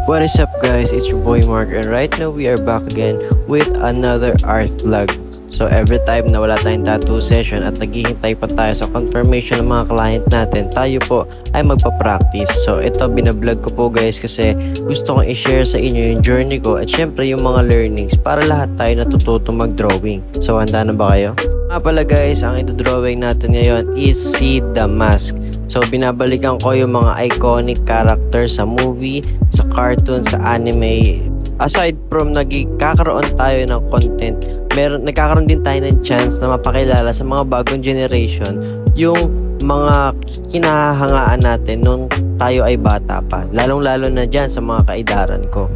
What is up guys, it's your boy Mark and right now we are back again with another art vlog. So every time na wala tayong tattoo session at naghihintay pa tayo sa confirmation ng mga client natin, tayo po ay magpa-practice. So ito binablog ko po guys kasi gusto kong i-share sa inyo yung journey ko at syempre yung mga learnings para lahat tayo natututo mag-drawing. So handa na ba kayo? Nga pala guys, ang ito-drawing natin ngayon is si The Mask. So binabalikan ko yung mga iconic characters sa movie, sa cartoon, sa anime. Aside from nagkakaroon tayo ng content, nagkakaroon din tayo ng chance na mapakilala sa mga bagong generation yung mga kinahangaan natin nung tayo ay bata pa. Lalong-lalo na dyan sa mga kaedaran ko.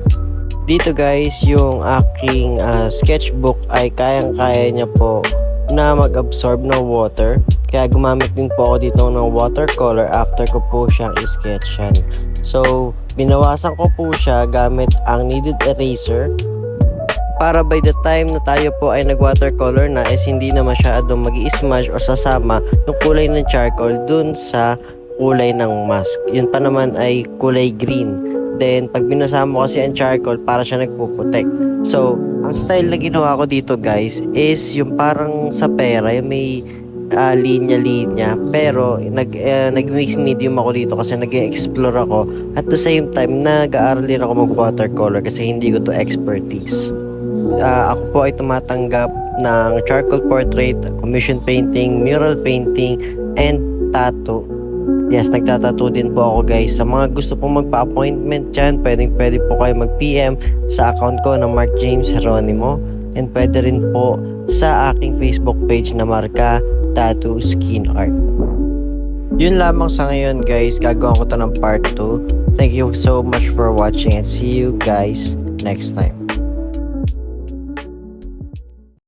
Dito guys, yung aking sketchbook ay kayang-kaya niya po na mag-absorb ng water. Kaya gumamit din po ako dito ng watercolor after ko po siyang i-sketchan. So, binawasan ko po siya gamit ang kneaded eraser para by the time na tayo po ay nag-watercolor na is hindi na masyadong mag-i-smudge o sasama yung kulay ng charcoal dun sa kulay ng mask. Yun pa naman ay kulay green. Then, pag binasa mo kasi ang charcoal, para siya nagpuputek. So, ang style na ginawa ko dito guys is yung parang sa pera, yung may linya-linya. Pero, nag-mix medium ako dito kasi nag-explore ako. At the same time, nag-aaral din ako mag-watercolor kasi hindi ko to expertise. Ako po ay tumatanggap ng charcoal portrait, commission painting, mural painting, and tattoo. Yes, nagtatattoo din po ako guys. Sa mga gusto pong magpa-appointment dyan, pwede po kayo mag-PM sa account ko na Mark James Geronimo. And pwede rin po sa aking Facebook page na Marka Tattoo Skin Art. Yun lamang sa ngayon guys. Gagawin ko to ng part 2. Thank you so much for watching and see you guys next time.